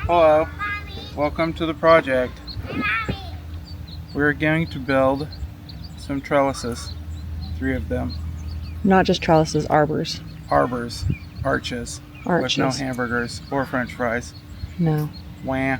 Hello, welcome to the project. We're going to build some trellises, 3 of them. Not just trellises, arbors. Arbors, arches, with no hamburgers or french fries. No. Wah.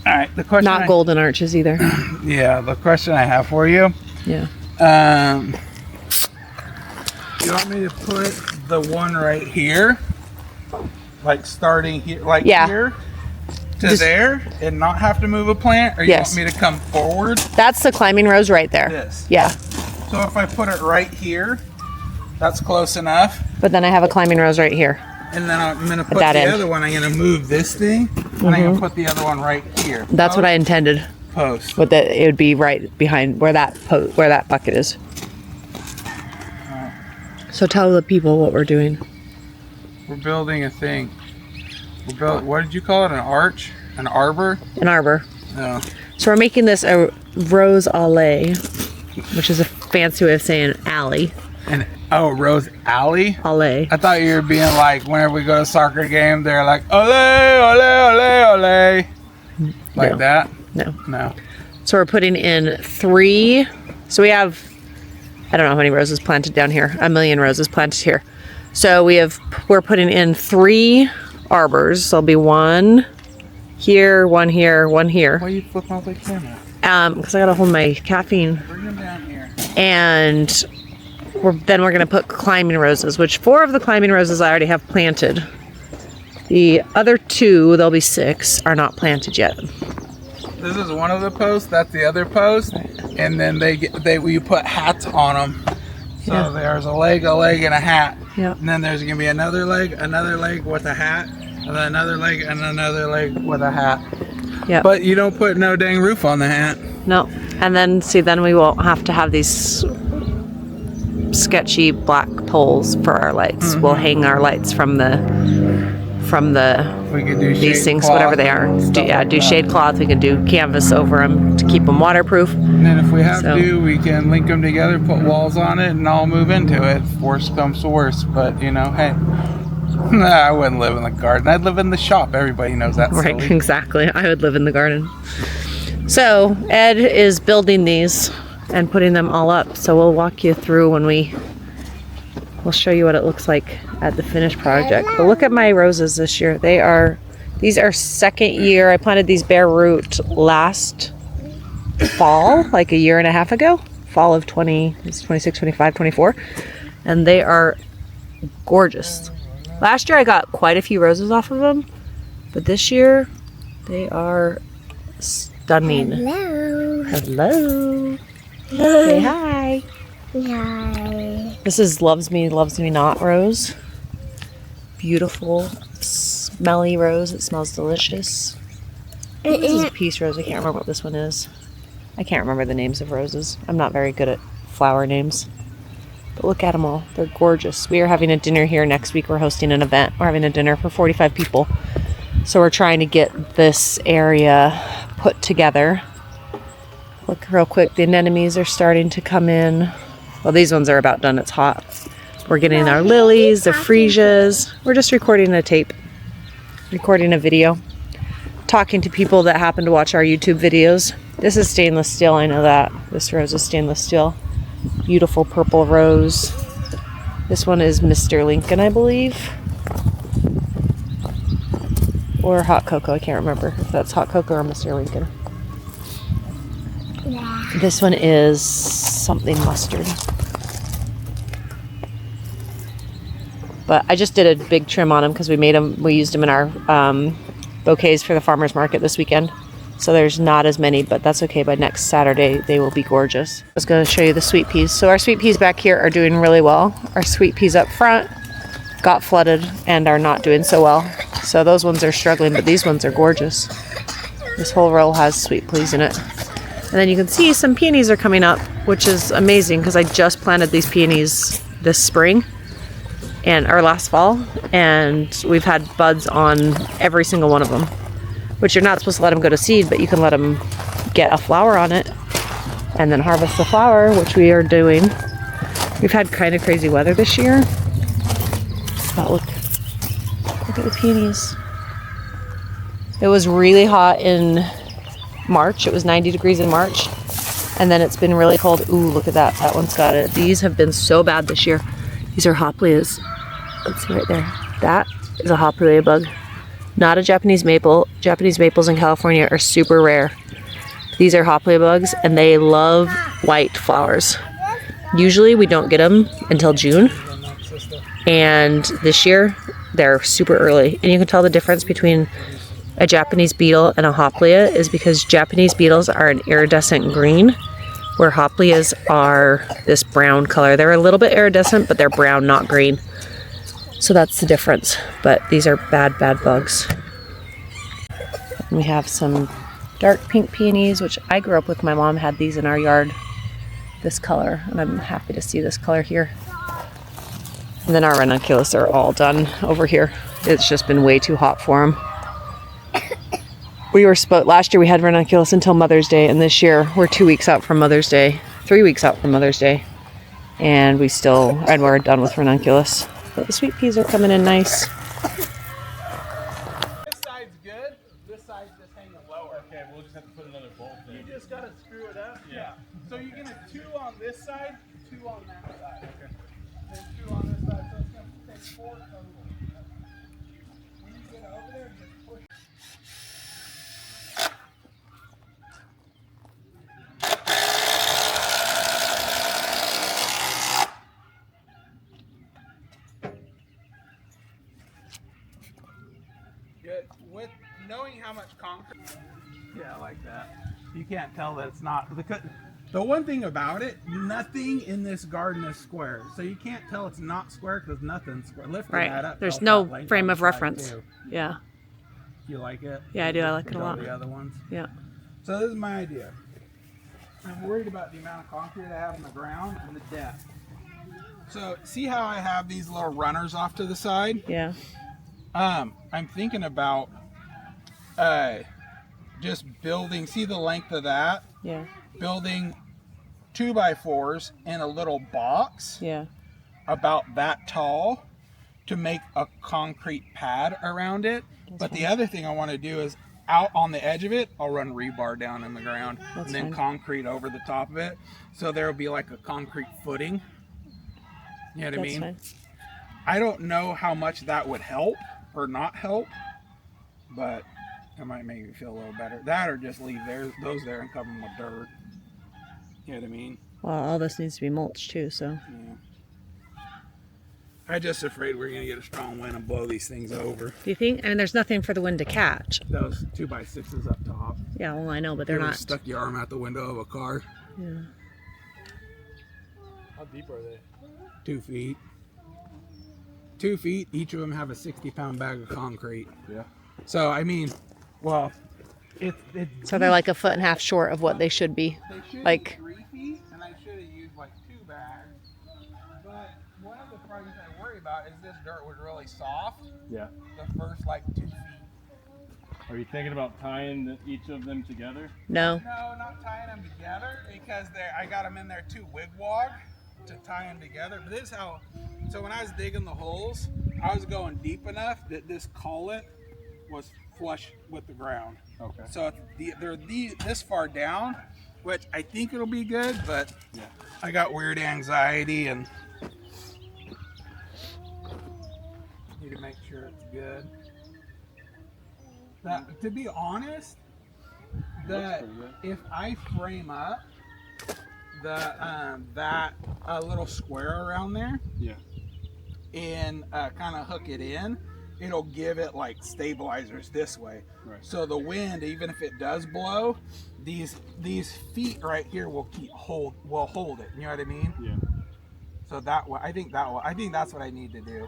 Alright, the question Not golden arches either. Yeah, the question I have for you. Yeah. You want me to put the one right here? Like starting here, like here to there, and not have to move a plant? Or you want me to come forward? That's the climbing rose right there. This. Yeah. So if I put it right here, that's close enough. But then I have a climbing rose right here. And then I'm going to put the other one, I'm going to move this thing, and I'm going to put the other one right here. That's what I intended. Post. But that it would be right behind where that bucket is. So tell the people what we're doing. We're building a thing. What did you call it? An arch? An arbor? An arbor. No. So we're making this a rose allée, which is a fancy way of saying alley. Rose alley? Allée. I thought you were being like, whenever we go to a soccer game, they're like, ole, ole, ole, ole. Like that? No. No. So we're putting in 3. So we have, I don't know how many roses planted down here. 1 million roses planted here. So we're putting in 3 arbors. So there'll be 1 here, 1 here, 1 here. Why are you flipping off the camera? Because I gotta hold my caffeine. Bring them down here. And then we're gonna put climbing roses, which 4 of the climbing roses I already have planted. The other 2, there'll be 6, are not planted yet. This is one of the posts. That's the other post, and then you put hats on them. So there's a leg, and a hat. Yeah. And then there's gonna be another leg with a hat, and then another leg with a hat. Yeah. But you don't put no dang roof on the hat. No. And then then we won't have to have these sketchy black poles for our lights. We'll hang our lights from the we could do these things, whatever they are. Do shade cloth. We can do canvas over them to keep them waterproof. And then if we have to, we can link them together, put walls on it, and all move into it. Worst comes to worst, but you know, hey, I wouldn't live in the garden. I'd live in the shop. Everybody knows that. Right, exactly. I would live in the garden. So Ed is building these and putting them all up. So we'll walk you through when we'll show you what it looks like at the finished project. But look at my roses this year. These are 2nd year. I planted these bare root last fall, like 1.5 years ago. Fall of 26, 25, 24. And they are gorgeous. Last year I got quite a few roses off of them. But this year they are stunning. Hello. Hello. Say hi. Hi. This is Loves Me Not rose. Beautiful, smelly rose. It smells delicious. This is a peace rose. I can't remember what this one is. I can't remember the names of roses. I'm not very good at flower names. But look at them all. They're gorgeous. We are having a dinner here next week. We're hosting an event. We're having a dinner for 45 people. So we're trying to get this area put together. Look real quick. The anemones are starting to come in. Well, these ones are about done. It's hot. We're getting our lilies, the freesias. We're just recording a video, talking to people that happen to watch our YouTube videos. This is stainless steel. I know that. This rose is stainless steel. Beautiful purple rose. This one is Mr. Lincoln, I believe. Or hot cocoa. I can't remember if that's hot cocoa or Mr. Lincoln. This one is something mustard. But I just did a big trim on them because we used them in our bouquets for the farmer's market this weekend. So there's not as many, but that's okay. By next Saturday, they will be gorgeous. I was going to show you the sweet peas. So our sweet peas back here are doing really well. Our sweet peas up front got flooded and are not doing so well. So those ones are struggling, but these ones are gorgeous. This whole row has sweet peas in it. And then you can see some peonies are coming up, which is amazing because I just planted these peonies this spring or last fall, and we've had buds on every single one of them, which you're not supposed to let them go to seed, but you can let them get a flower on it and then harvest the flower, which we are doing. We've had kind of crazy weather this year. But look at the peonies. It was really hot in March. It was 90 degrees in March. And then it's been really cold. Ooh, look at that. That one's got it. These have been so bad this year. These are hopleas. Let's see right there. That is a hoplea bug. Not a Japanese maple. Japanese maples in California are super rare. These are hoplea bugs, and they love white flowers. Usually we don't get them until June. And this year, they're super early. And you can tell the difference between a Japanese beetle and a hoplea is because Japanese beetles are an iridescent green, where hopleas are this brown color. They're a little bit iridescent, but they're brown, not green. So that's the difference. But these are bad, bad bugs. And we have some dark pink peonies, which I grew up with. My mom had these in our yard, this color, and I'm happy to see this color here. And then our ranunculus are all done over here. It's just been way too hot for them. Last year we had ranunculus until Mother's Day, and this year we're 2 weeks out from Mother's Day, 3 weeks out from Mother's Day, and we're done with ranunculus. But the sweet peas are coming in nice. This side's good. This side's just hanging lower. Okay, we'll just have to put another bolt in. You just gotta screw it up. Yeah. So you're gonna 2 on this side, 2 on that side. Okay. Then 2 on this side. So it's gonna take 4 total. When you get over there, just push. Good. With knowing how much concrete. Yeah, like that. You can't tell that it's not. The one thing about it, nothing in this garden is square. So you can't tell it's not square because nothing's square. Lifting that up. There's no frame of reference. Yeah. You like it? Yeah, I do. I like it a lot. The other ones. Yeah. So this is my idea. I'm worried about the amount of concrete I have in the ground and the depth. So see how I have these little runners off to the side? Yeah. I'm thinking about just building, see the length of that? Yeah. Building 2x4s in a little box. Yeah. About that tall to make a concrete pad around it. But the other thing I want to do is out on the edge of it, I'll run rebar down in the ground and then concrete over the top of it. So there will be like a concrete footing. You know what I mean? Fine. I don't know how much that would help or not help, but it might make me feel a little better. That or just leave those there and cover them with dirt. You know what I mean? Well, all this needs to be mulched too, so. Yeah. I'm just afraid we're going to get a strong wind and blow these things over. Do you think? I mean, there's nothing for the wind to catch. Those 2x6s up top. Yeah, well, I know, but they're not. Stuck your arm out the window of a car. Yeah. How deep are they? 2 feet. 2 feet. Each of them have a 60-pound bag of concrete. Yeah. So, I mean, well, So they're like a foot and a half short of what they should be. They should like be 3 feet, and I should have used like 2 bags. But one of the problems I worry about is this dirt was really soft. Yeah. The first like 2 feet. Are you thinking about tying each of them together? No. No, not tying them together because I got them in there too wigwag to tie them together. But this is how. So when I was digging the holes, I was going deep enough that this collet was flush with the ground. Okay. So they're this far down, which I think it'll be good, but yeah. I got weird anxiety and need to make sure it's good. That, to be honest, that if I frame up that little square around there, yeah, and kind of hook it in, it'll give it like stabilizers this way. Right. So the wind, even if it does blow, these feet right here will hold it. You know what I mean? Yeah. So I think that's what I need to do.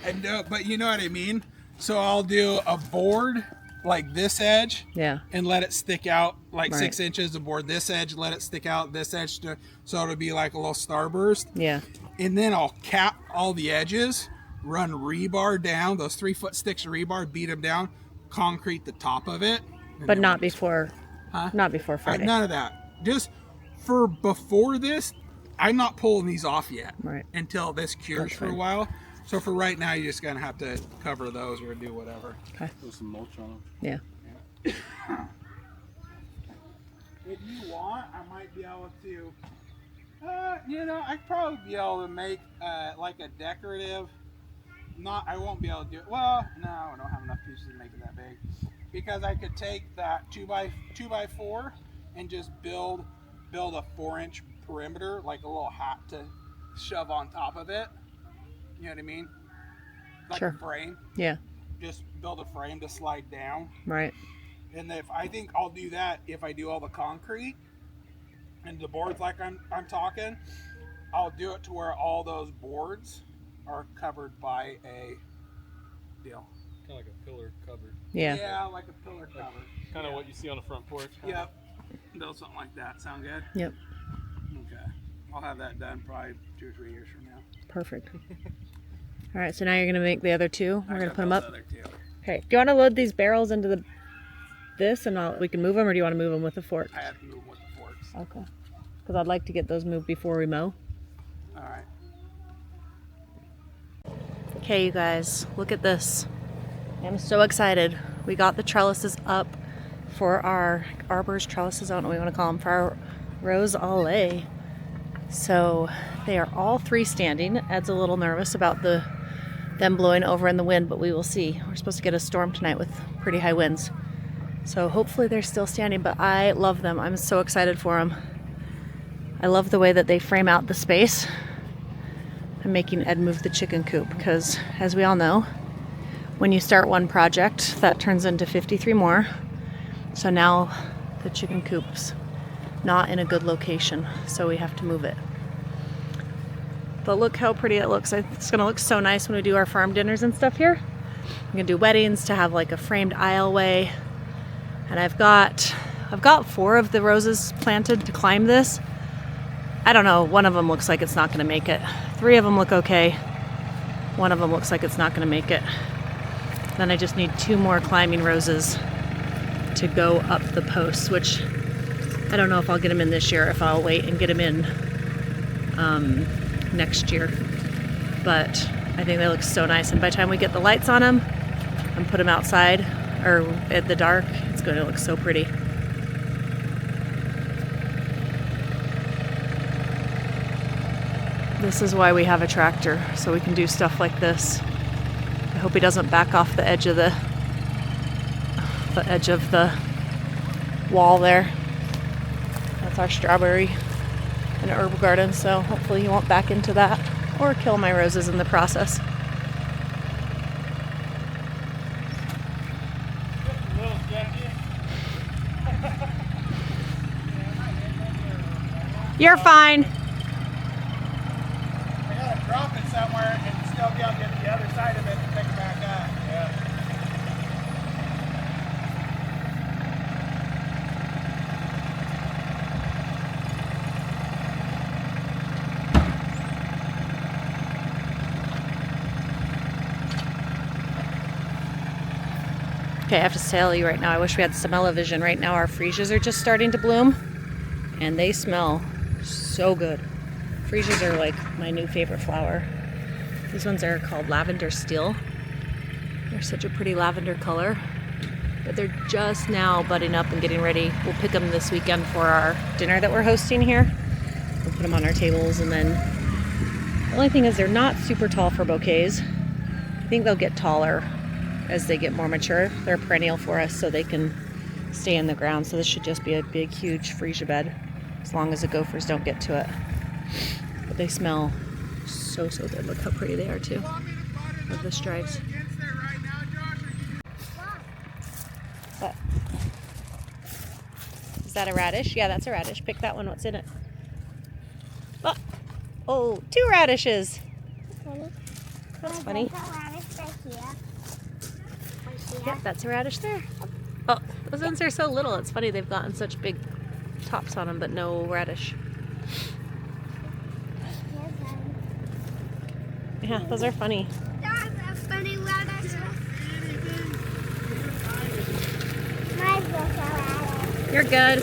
And but you know what I mean? So I'll do a board like this edge, Yeah. and let it stick out like Right. 6 inches. The board this edge, let it stick out this edge, so it'll be like a little starburst. Yeah. And then I'll cap all the edges, run rebar down, those 3-foot sticks of rebar, beat them down, concrete the top of it. But not before. Huh? Not before Friday. None of that. Just for before this, I'm not pulling these off yet. Right. Until this cures That's for a fine. while. So for right now, you're just gonna have to cover those or do whatever. Okay. Put some mulch on them. Yeah. If you want, I might be able to. You know, I'd probably be able to make like a decorative. I won't be able to do it. Well, no, I don't have enough pieces to make it that big. Because I could take that 2x4 and just build a 4-inch perimeter, like a little hat to shove on top of it. You know what I mean? Like Sure. a frame. Yeah. Just build a frame to slide down. Right. And if I think I'll do that if I do all the concrete and the boards like I'm talking, I'll do it to where all those boards are covered by a deal. Kind of like a pillar covered. Yeah. Yeah, like a pillar cover. Kind of what you see on the front porch. Yep. Build something like that. Sound good? Yep. Okay. I'll have that done probably 2 or 3 years from now. Perfect. All right, so now you're gonna make the other two. We're gonna put them up. Other two. Okay. Do you want to load these barrels into this, and we can move them, or do you want to move them with the fork? I have to move with the forks. Okay. Because I'd like to get those moved before we mow. All right. Okay, you guys, look at this. I'm so excited. We got the trellises up for our Arbors trellises. I don't know what we want to call them, for our rose allée. So they are all freestanding. Ed's a little nervous about them blowing over in the wind, but we will see. We're supposed to get a storm tonight with pretty high winds. So hopefully they're still standing, but I love them. I'm so excited for them. I love the way that they frame out the space. I'm making Ed move the chicken coop because, as we all know, when you start one project, that turns into 53 more. So now the chicken coop's not in a good location, so we have to move it. But look how pretty it looks. It's gonna look so nice when we do our farm dinners and stuff here. I'm gonna do weddings to have like a framed aisleway. And I've got 4 of the roses planted to climb this. I don't know, one of them looks like it's not gonna make it. 3 of them look okay. One of them looks like it's not gonna make it. Then I just need 2 more climbing roses to go up the posts, which I don't know if I'll get them in this year, if I'll wait and get them in next year. But I think they look so nice. And by the time we get the lights on them and put them outside or at the dark, it's going to look so pretty. This is why we have a tractor, so we can do stuff like this. I hope he doesn't back off the edge of the wall there. That's our strawberry and herb garden, so hopefully he won't back into that or kill my roses in the process. You're fine. I gotta drop it somewhere and still be able to get the other side of it and pick it back up. Yeah. Okay, I have to tell you right now, I wish we had smell-o-vision. Right now our freesias are just starting to bloom and they smell so good. Freesias are like my new favorite flower. These ones are called lavender steel. They're such a pretty lavender color, but they're just now budding up and getting ready. We'll pick them this weekend for our dinner that we're hosting here. We'll put them on our tables, and then the only thing is they're not super tall for bouquets. I think they'll get taller as they get more mature. They're perennial for us, so they can stay in the ground. So this should just be a big, huge freesia bed, as long as the gophers don't get to it. But they smell so good. Look how pretty they are too. Love the stripes. What? Is that a radish? Yeah, that's a radish. Pick that one. What's in it? Oh, 2 radishes. That's funny. Yeah, that's a radish there. Oh, those ones are so little. It's funny they've gotten such big tops on them, but no radish. Yeah, those are funny. That's a funny radish. You're good.